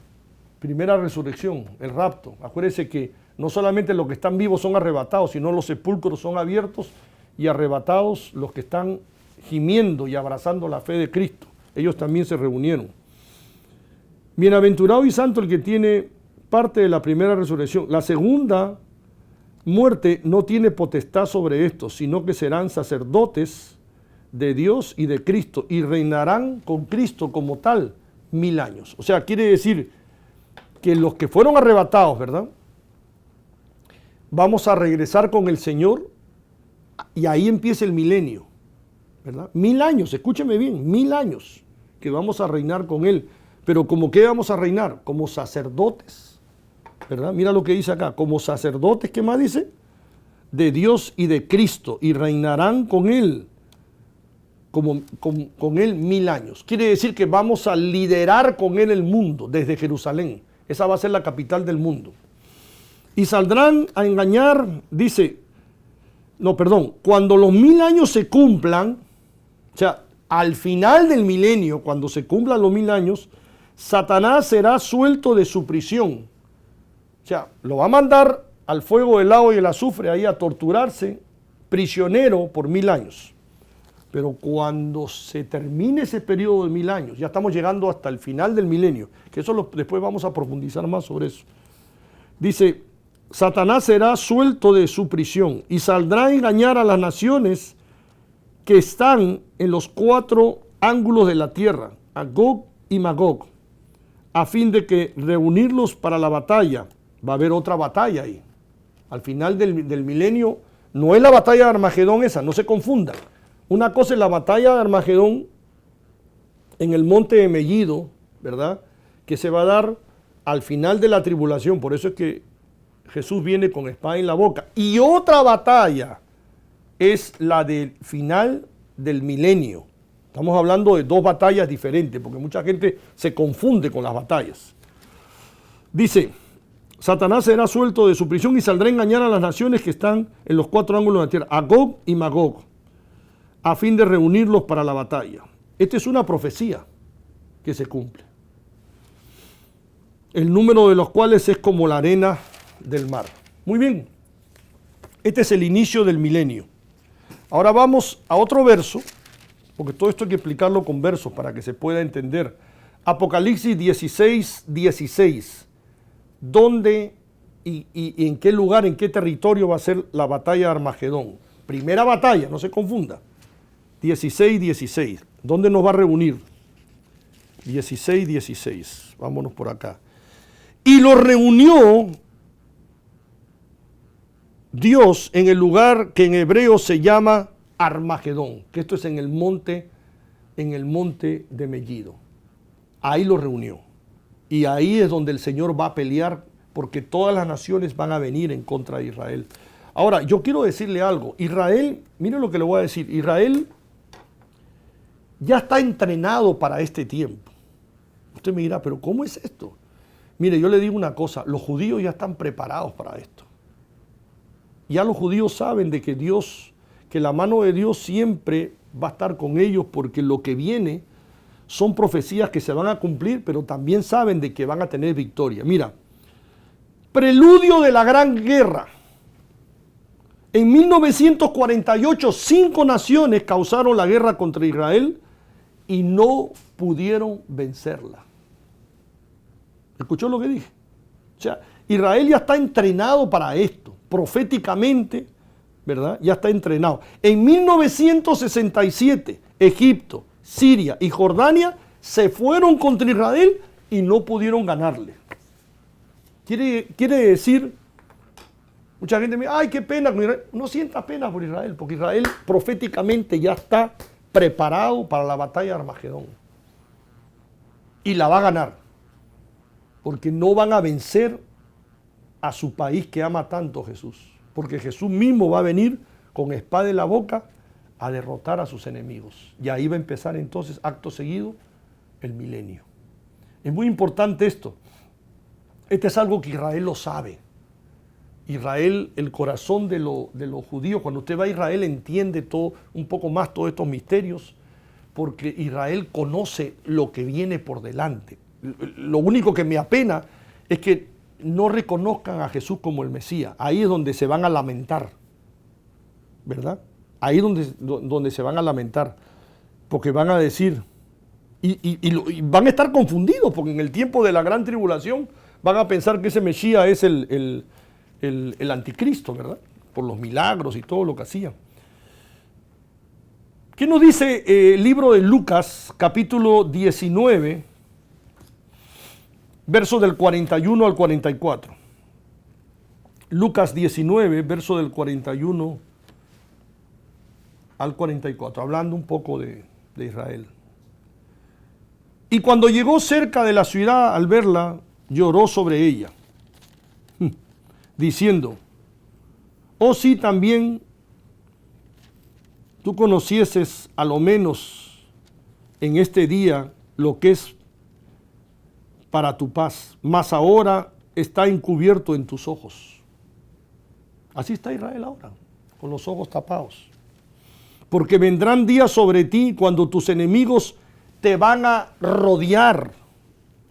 Primera resurrección, el rapto. Acuérdense que no solamente los que están vivos son arrebatados, sino los sepulcros son abiertos y arrebatados los que están gimiendo y abrazando la fe de Cristo. Ellos también se reunieron. Bienaventurado y santo el que tiene parte de la primera resurrección. La segunda muerte no tiene potestad sobre estos, sino que serán sacerdotes de Dios y de Cristo y reinarán con Cristo como tal 1000 años. O sea, quiere decir que los que fueron arrebatados, ¿verdad? Vamos a regresar con el Señor y ahí empieza el milenio, ¿verdad? 1000 años, escúcheme bien, 1000 años que vamos a reinar con Él. Pero ¿como qué vamos a reinar? Como sacerdotes, ¿verdad? Mira lo que dice acá, como sacerdotes, ¿qué más dice? De Dios y de Cristo, y reinarán con Él, con Él 1000 años. Quiere decir que vamos a liderar con Él el mundo desde Jerusalén. Esa va a ser la capital del mundo. Y saldrán a engañar, dice, cuando los 1000 años se cumplan, o sea, al final del milenio, cuando se cumplan los 1000 años, Satanás será suelto de su prisión. O sea, lo va a mandar al fuego del lago y el azufre, ahí a torturarse, prisionero por 1000 años. Pero cuando se termine ese periodo de 1000 años, ya estamos llegando hasta el final del milenio, que eso después vamos a profundizar más sobre eso. Dice, Satanás será suelto de su prisión y saldrá a engañar a las naciones que están en los 4 ángulos de la tierra, a Gog y Magog, a fin de que reunirlos para la batalla. Va a haber otra batalla ahí. Al final del milenio, no es la batalla de Armagedón esa, no se confundan. Una cosa es la batalla de Armagedón en el monte de Megiddo, ¿verdad? Que se va a dar al final de la tribulación, por eso es que Jesús viene con espada en la boca. Y otra batalla es la del final del milenio. Estamos hablando de dos batallas diferentes, porque mucha gente se confunde con las batallas. Dice, Satanás será suelto de su prisión y saldrá a engañar a las naciones que están en los 4 ángulos de la tierra, a Gog y Magog, a fin de reunirlos para la batalla. Esta es una profecía que se cumple. El número de los cuales es como la arena del mar. Muy bien, este es el inicio del milenio. Ahora vamos a otro verso, porque todo esto hay que explicarlo con versos para que se pueda entender. Apocalipsis 16, 16. ¿Dónde y en qué lugar, en qué territorio va a ser la batalla de Armagedón? Primera batalla, no se confunda. 16, 16. ¿Dónde nos va a reunir? 16, 16. Vámonos por acá. Y lo reunió Dios en el lugar que en hebreo se llama Armagedón, que esto es en el monte de Megiddo. Ahí lo reunió. Y ahí es donde el Señor va a pelear, porque todas las naciones van a venir en contra de Israel. Ahora, yo quiero decirle algo. Israel, miren lo que le voy a decir. Israel ya está entrenado para este tiempo. Usted me dirá, pero ¿cómo es esto? Mire, yo le digo una cosa. Los judíos ya están preparados para esto. Ya los judíos saben de que que la mano de Dios siempre va a estar con ellos, porque lo que viene son profecías que se van a cumplir, pero también saben de que van a tener victoria. Mira, preludio de la Gran Guerra. En 1948, 5 naciones causaron la guerra contra Israel y no pudieron vencerla. ¿Escuchó lo que dije? O sea, Israel ya está entrenado para esto, proféticamente, ¿verdad? Ya está entrenado. En 1967, Egipto, Siria y Jordania se fueron contra Israel y no pudieron ganarle. Quiere decir, mucha gente me dice, ay, qué pena con Israel. No sienta pena por Israel, porque Israel proféticamente ya está preparado para la batalla de Armagedón. Y la va a ganar, porque no van a vencer a su país que ama tanto Jesús. Porque Jesús mismo va a venir con espada en la boca a derrotar a sus enemigos. Y ahí va a empezar entonces, acto seguido, el milenio. Es muy importante esto. Este es algo que Israel lo sabe. Israel, el corazón de los judíos, cuando usted va a Israel entiende todo, un poco más todos estos misterios, porque Israel conoce lo que viene por delante. Lo único que me apena es que no reconozcan a Jesús como el Mesías. Ahí es donde se van a lamentar, ¿verdad? Ahí es donde se van a lamentar, porque van a decir, y van a estar confundidos, porque en el tiempo de la gran tribulación van a pensar que ese Mesías es el anticristo, ¿verdad? Por los milagros y todo lo que hacían. ¿Qué nos dice el libro de Lucas, capítulo 19, verso del 41 al 44? Lucas 19, verso del 41 al 44, hablando un poco de Israel. Y cuando llegó cerca de la ciudad, al verla, lloró sobre ella, diciendo, oh sí, también tú conocieses a lo menos en este día lo que es para tu paz, mas ahora está encubierto en tus ojos. Así está Israel ahora, con los ojos tapados. Porque vendrán días sobre ti cuando tus enemigos te van a rodear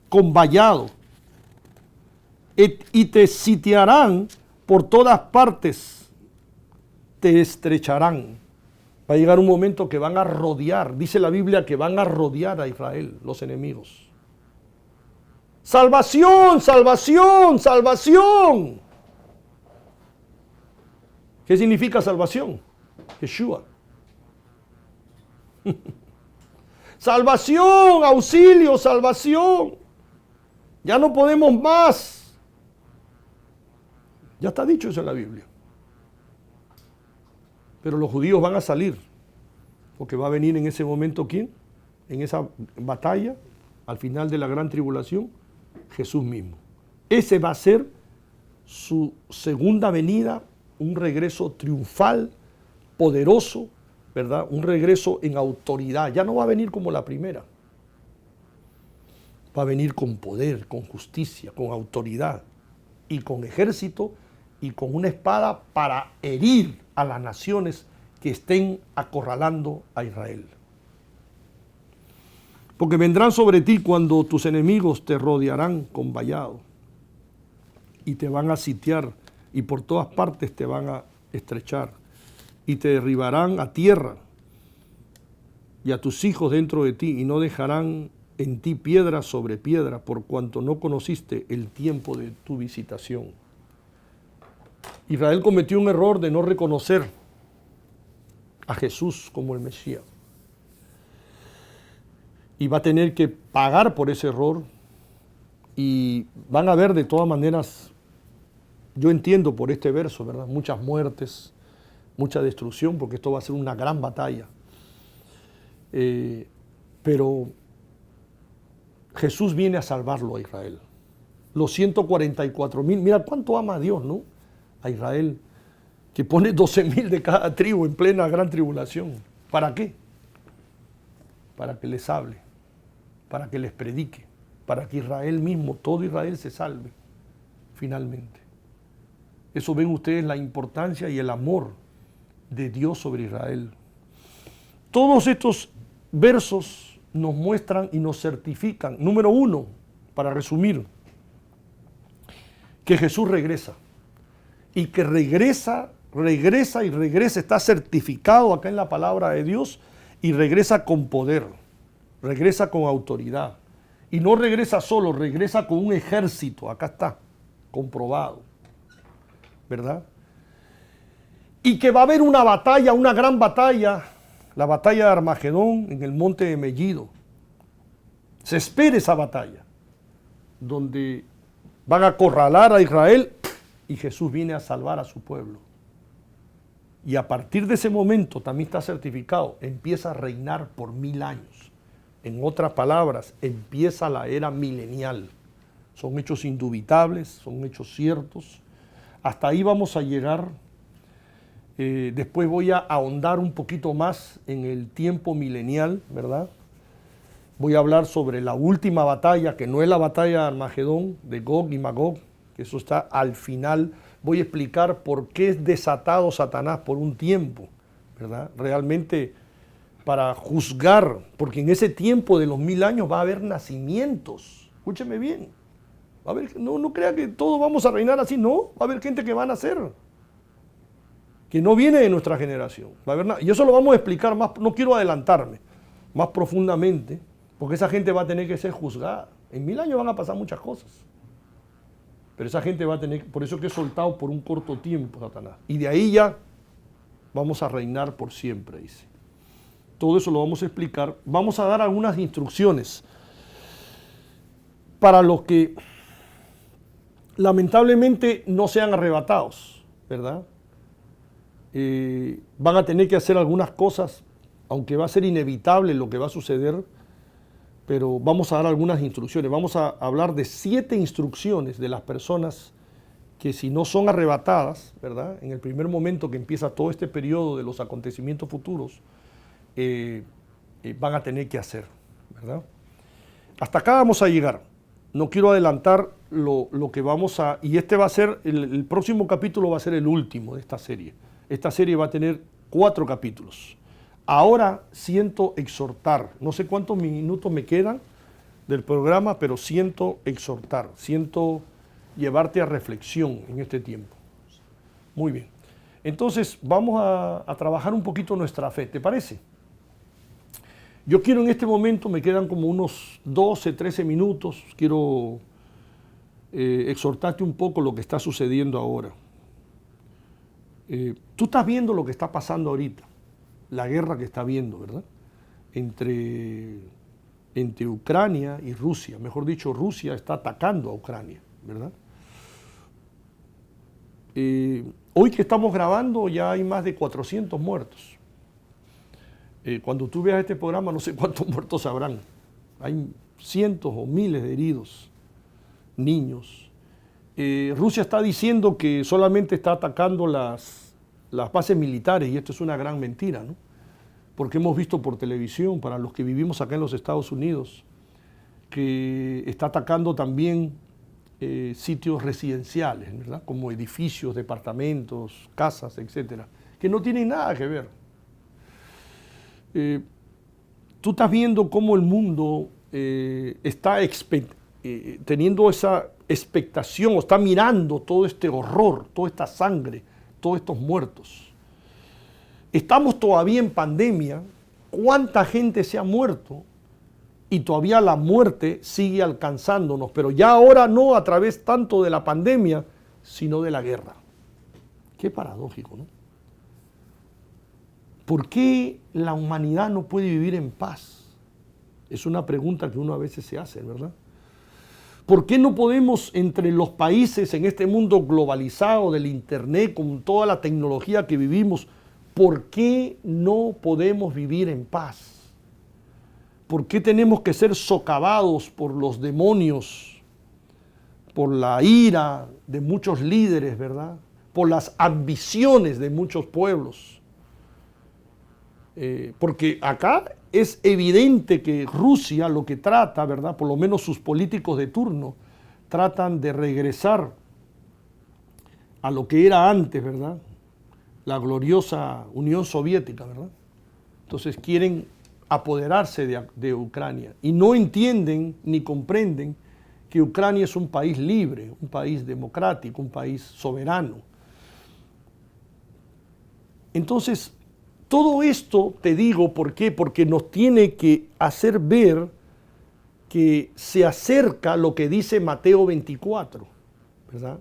con vallado y te sitiarán por todas partes, te estrecharán. Va a llegar un momento que van a rodear, dice la Biblia que van a rodear a Israel, los enemigos. Salvación, salvación, salvación. ¿Qué significa salvación? Yeshua. Salvación, auxilio, salvación. Ya no podemos más. Ya está dicho eso en la Biblia. Pero los judíos van a salir, porque va a venir en ese momento, ¿quién? En esa batalla, al final de la gran tribulación, Jesús mismo. Ese va a ser su segunda venida, un regreso triunfal, poderoso, ¿verdad? Un regreso en autoridad. Ya no va a venir como la primera. Va a venir con poder, con justicia, con autoridad y con ejército y con una espada para herir a las naciones que estén acorralando a Israel. Porque vendrán sobre ti cuando tus enemigos te rodearán con vallado y te van a sitiar y por todas partes te van a estrechar y te derribarán a tierra y a tus hijos dentro de ti y no dejarán en ti piedra sobre piedra por cuanto no conociste el tiempo de tu visitación. Israel cometió un error de no reconocer a Jesús como el Mesías. Y va a tener que pagar por ese error. Y van a ver de todas maneras, yo entiendo por este verso, ¿verdad? Muchas muertes, mucha destrucción, porque esto va a ser una gran batalla. Pero Jesús viene a salvarlo a Israel. Los 144,000, mira cuánto ama a Dios, ¿no? A Israel, que pone 12,000 de cada tribu en plena gran tribulación. ¿Para qué? Para que les hable, para que les predique, para que Israel mismo, todo Israel se salve, finalmente. Eso ven ustedes la importancia y el amor de Dios sobre Israel. Todos estos versos nos muestran y nos certifican, número uno, para resumir, que Jesús regresa. Y que regresa, está certificado acá en la palabra de Dios y regresa con poder, regresa con autoridad. Y no regresa solo, regresa con un ejército, acá está, comprobado, ¿verdad? Y que va a haber una batalla, una gran batalla la batalla de Armagedón en el monte de Megiddo. Se espera esa batalla, donde van a acorralar a Israel y Jesús viene a salvar a su pueblo. Y a partir de ese momento también está certificado, empieza a reinar por 1000 años. En otras palabras, empieza la era milenial. Son hechos indubitables, son hechos ciertos. Hasta ahí vamos a llegar. Después voy a ahondar un poquito más en el tiempo milenial, ¿verdad? Voy a hablar sobre la última batalla, que no es la batalla de Armagedón, de Gog y Magog, que eso está al final. Voy a explicar por qué es desatado Satanás por un tiempo, ¿verdad? Realmente para juzgar, porque en ese tiempo de los 1000 años va a haber nacimientos. Escúcheme bien. Va a haber, no crea que todos vamos a reinar así, no. Va a haber gente que va a nacer, que no viene de nuestra generación. Va a haber, y eso lo vamos a explicar más, no quiero adelantarme, más profundamente, porque esa gente va a tener que ser juzgada. En 1000 años van a pasar muchas cosas. Pero esa gente va a tener, por eso que es soltado por un corto tiempo, Satanás. Y de ahí ya vamos a reinar por siempre, dice. Todo eso lo vamos a explicar. Vamos a dar algunas instrucciones para los que lamentablemente no sean arrebatados, ¿verdad? Van a tener que hacer algunas cosas, aunque va a ser inevitable lo que va a suceder, pero vamos a dar algunas instrucciones. Vamos a hablar de 7 instrucciones de las personas que si no son arrebatadas, ¿verdad? En el primer momento que empieza todo este periodo de los acontecimientos futuros, van a tener que hacer, ¿verdad? Hasta acá vamos a llegar. No quiero adelantar lo que vamos a... Y este va a ser, el próximo capítulo va a ser el último de esta serie. Esta serie va a tener 4 capítulos. Ahora siento exhortar, no sé cuántos minutos me quedan del programa, pero siento exhortar, siento llevarte a reflexión en este tiempo. Muy bien. Entonces vamos a trabajar un poquito nuestra fe, ¿te parece? Yo quiero en este momento, me quedan como unos 12, 13 minutos, quiero exhortarte un poco lo que está sucediendo ahora. Tú estás viendo lo que está pasando ahorita. La guerra que está habiendo, ¿verdad? Entre Ucrania y Rusia. Mejor dicho, Rusia está atacando a Ucrania, ¿verdad? Hoy que estamos grabando ya hay más de 400 muertos. Cuando tú veas este programa no sé cuántos muertos habrán. Hay cientos o miles de heridos, niños. Rusia está diciendo que solamente está atacando las bases militares, y esto es una gran mentira, ¿no? Porque hemos visto por televisión, para los que vivimos acá en los Estados Unidos, que está atacando también sitios residenciales, ¿verdad? Como edificios, departamentos, casas, etcétera, que no tienen nada que ver. Tú estás viendo cómo el mundo está teniendo esa expectación, o está mirando todo este horror, toda esta sangre, todos estos muertos. Estamos todavía en pandemia. ¿Cuánta gente se ha muerto? Y todavía la muerte sigue alcanzándonos, pero ya ahora no a través tanto de la pandemia, sino de la guerra. Qué paradójico, ¿no? ¿Por qué la humanidad no puede vivir en paz? Es una pregunta que uno a veces se hace, ¿verdad? ¿Por qué no podemos entre los países en este mundo globalizado del internet, con toda la tecnología que vivimos, por qué no podemos vivir en paz? ¿Por qué tenemos que ser socavados por los demonios, por la ira de muchos líderes, ¿verdad? Por las ambiciones de muchos pueblos? Porque acá es evidente que Rusia lo que trata, ¿verdad? Por lo menos sus políticos de turno, tratan de regresar a lo que era antes, ¿verdad? La gloriosa Unión Soviética, ¿verdad? Entonces quieren apoderarse de Ucrania y no entienden ni comprenden que Ucrania es un país libre, un país democrático, un país soberano. Entonces, todo esto te digo, ¿por qué? Porque nos tiene que hacer ver que se acerca lo que dice Mateo 24, ¿verdad?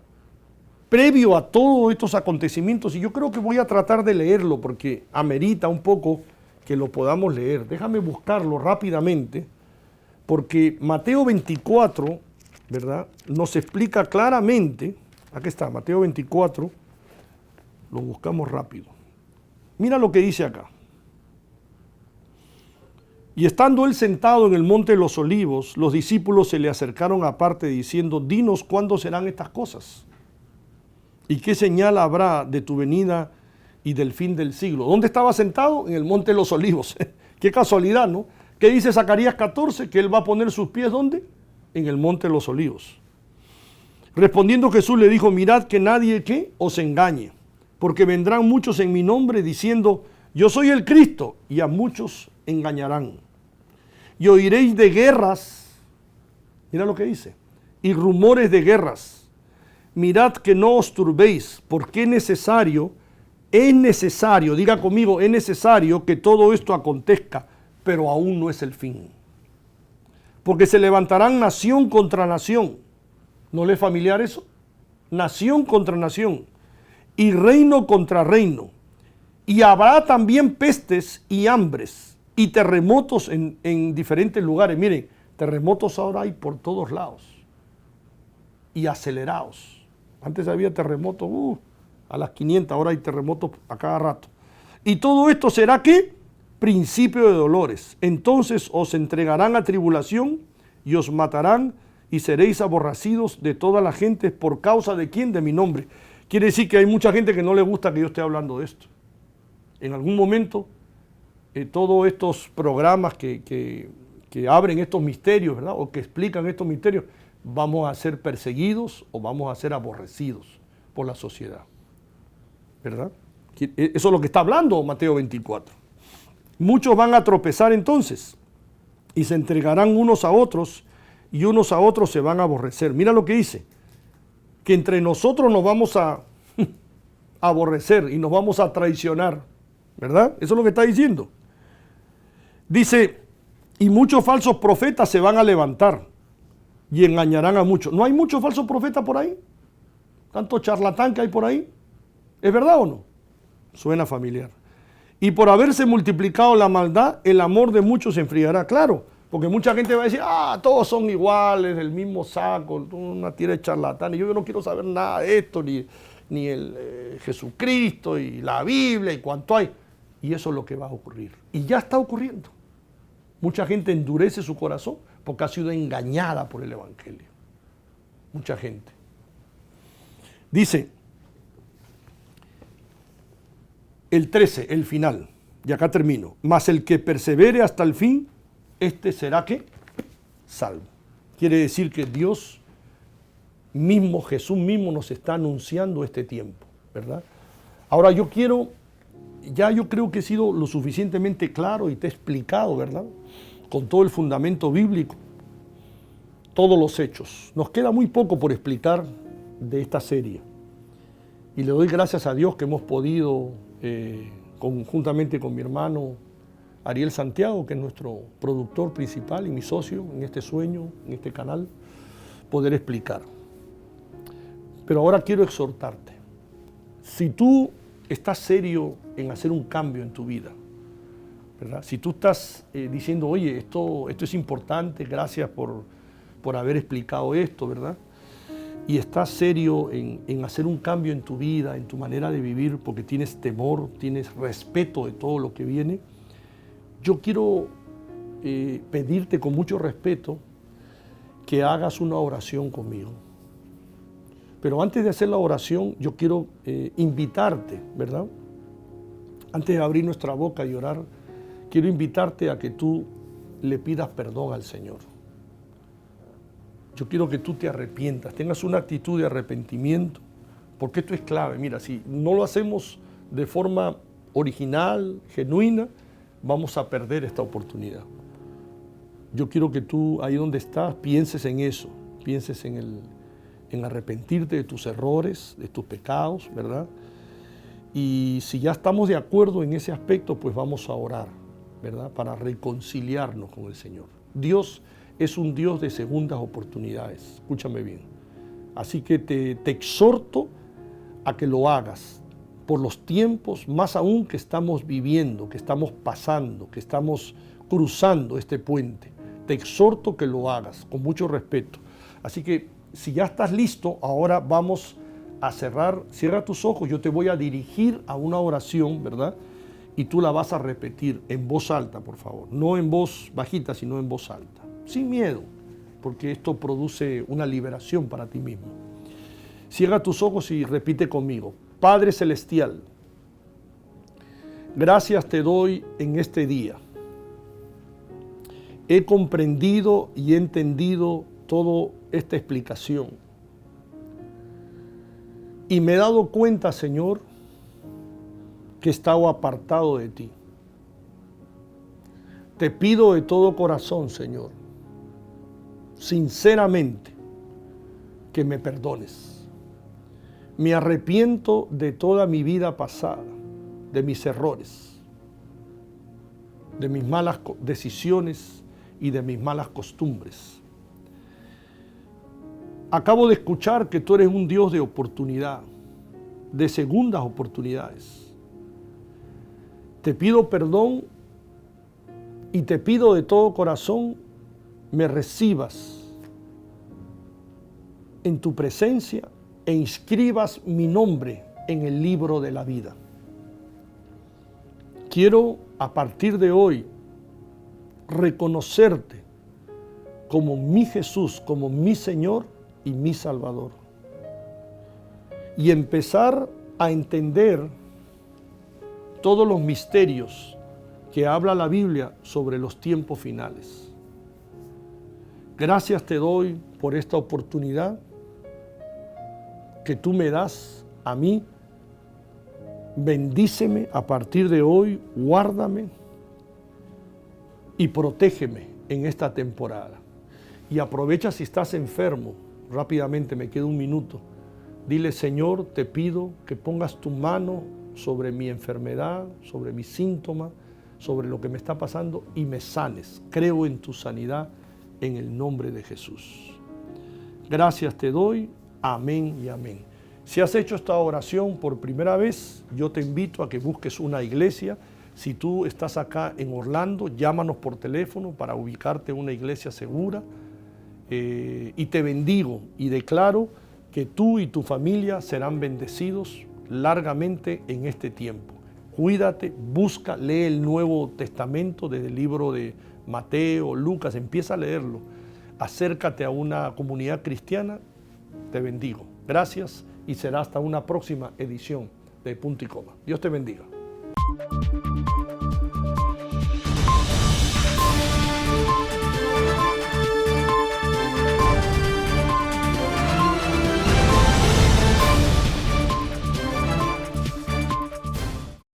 Previo a todos estos acontecimientos, y yo creo que voy a tratar de leerlo porque amerita un poco que lo podamos leer. Déjame buscarlo rápidamente, porque Mateo 24, ¿verdad?, nos explica claramente. Aquí está, Mateo 24, lo buscamos rápido. Mira lo que dice acá. Y estando él sentado en el monte de los olivos, los discípulos se le acercaron aparte diciendo, dinos cuándo serán estas cosas y qué señal habrá de tu venida y del fin del siglo. ¿Dónde estaba sentado? En el monte de los olivos. Qué casualidad, ¿no? ¿Qué dice Zacarías 14? Que él va a poner sus pies, ¿dónde? En el monte de los olivos. Respondiendo Jesús le dijo, mirad que nadie que os engañe, porque vendrán muchos en mi nombre diciendo, yo soy el Cristo, y a muchos engañarán. Y oiréis de guerras, mira lo que dice, y rumores de guerras. Mirad que no os turbéis, porque es necesario, diga conmigo, es necesario que todo esto acontezca, pero aún no es el fin. Porque se levantarán nación contra nación. ¿No le es familiar eso? Nación contra nación y reino contra reino. Y habrá también pestes y hambres y terremotos en diferentes lugares. Miren, terremotos ahora hay por todos lados y acelerados. Antes había terremotos a las 500, ahora hay terremotos a cada rato. Y todo esto será ¿qué? Principio de dolores. Entonces os entregarán a tribulación y os matarán y seréis aborrecidos de toda la gente por causa de ¿quién? De mi nombre. Quiere decir que hay mucha gente que no le gusta que yo esté hablando de esto. En algún momento, todos estos programas que abren estos misterios, ¿verdad?, o que explican estos misterios, vamos a ser perseguidos o vamos a ser aborrecidos por la sociedad, ¿verdad? Eso es lo que está hablando Mateo 24. Muchos van a tropezar entonces y se entregarán unos a otros y unos a otros se van a aborrecer. Mira lo que dice, que entre nosotros nos vamos a aborrecer y nos vamos a traicionar, ¿verdad? Eso es lo que está diciendo. Dice, y muchos falsos profetas se van a levantar y engañarán a muchos. ¿No hay muchos falsos profetas por ahí? ¿Tanto charlatán que hay por ahí? ¿Es verdad o no? Suena familiar. Y por haberse multiplicado la maldad, el amor de muchos se enfriará. Claro, porque mucha gente va a decir, todos son iguales, del mismo saco, una tira de charlatán. Y yo no quiero saber nada de esto, ni el Jesucristo y la Biblia y cuánto hay. Y eso es lo que va a ocurrir. Y ya está ocurriendo. Mucha gente endurece su corazón porque ha sido engañada por el Evangelio. Mucha gente. Dice el 13, el final, y acá termino. Mas el que persevere hasta el fin, este será ¿qué? Salvo. Quiere decir que Dios mismo, Jesús mismo nos está anunciando este tiempo, ¿verdad? Ahora yo creo que he sido lo suficientemente claro y te he explicado, ¿verdad?, con todo el fundamento bíblico, todos los hechos. Nos queda muy poco por explicar de esta serie. Y le doy gracias a Dios que hemos podido, conjuntamente con mi hermano Ariel Santiago, que es nuestro productor principal y mi socio en este sueño, en este canal, poder explicar. Pero ahora quiero exhortarte. Si tú estás serio en hacer un cambio en tu vida, ¿verdad? Si tú estás diciendo, oye, esto es importante, gracias por haber explicado esto, ¿verdad? Y estás serio en hacer un cambio en tu vida, en tu manera de vivir, porque tienes temor, tienes respeto de todo lo que viene, yo quiero pedirte con mucho respeto que hagas una oración conmigo. Pero antes de hacer la oración, yo quiero invitarte, ¿verdad? Antes de abrir nuestra boca y orar, quiero invitarte a que tú le pidas perdón al Señor. Yo quiero que tú te arrepientas, tengas una actitud de arrepentimiento, porque esto es clave. Mira, si no lo hacemos de forma original, genuina, vamos a perder esta oportunidad. Yo quiero que tú, ahí donde estás, pienses en eso, pienses en arrepentirte de tus errores, de tus pecados, ¿verdad? Y si ya estamos de acuerdo en ese aspecto, pues vamos a orar, ¿verdad?, para reconciliarnos con el Señor. Dios es un Dios de segundas oportunidades, escúchame bien. Así que te exhorto a que lo hagas, por los tiempos, más aún que estamos viviendo, que estamos pasando, que estamos cruzando este puente. Te exhorto que lo hagas con mucho respeto. Así que si ya estás listo, ahora vamos a cerrar. Cierra tus ojos, yo te voy a dirigir a una oración, ¿verdad? Y tú la vas a repetir en voz alta, por favor. No en voz bajita, sino en voz alta. Sin miedo, porque esto produce una liberación para ti mismo. Cierra tus ojos y repite conmigo. Padre Celestial, gracias te doy en este día. He comprendido y he entendido toda esta explicación. Y me he dado cuenta, Señor, que he estado apartado de ti. Te pido de todo corazón, Señor, sinceramente, que me perdones. Me arrepiento de toda mi vida pasada, de mis errores, de mis malas decisiones y de mis malas costumbres. Acabo de escuchar que tú eres un Dios de oportunidad, de segundas oportunidades. Te pido perdón y te pido de todo corazón me recibas en tu presencia e inscribas mi nombre en el libro de la vida. Quiero a partir de hoy reconocerte como mi Jesús, como mi Señor y mi Salvador. Y empezar a entender todos los misterios que habla la Biblia sobre los tiempos finales. Gracias te doy por esta oportunidad que tú me das a mí. Bendíceme a partir de hoy, guárdame y protégeme en esta temporada. Y aprovecha si estás enfermo, rápidamente me queda un minuto. Dile, Señor, te pido que pongas tu mano sobre mi enfermedad, sobre mis síntomas, sobre lo que me está pasando y me sanes. Creo en tu sanidad en el nombre de Jesús. Gracias te doy. Amén y amén. Si has hecho esta oración por primera vez, yo te invito a que busques una iglesia. Si tú estás acá en Orlando, llámanos por teléfono para ubicarte en una iglesia segura. Y te bendigo y declaro que tú y tu familia serán bendecidos largamente en este tiempo. Cuídate, busca, lee el Nuevo Testamento desde el libro de Mateo, Lucas, empieza a leerlo. Acércate a una comunidad cristiana. Te bendigo. Gracias y será hasta una próxima edición de Punto y Coma. Dios te bendiga.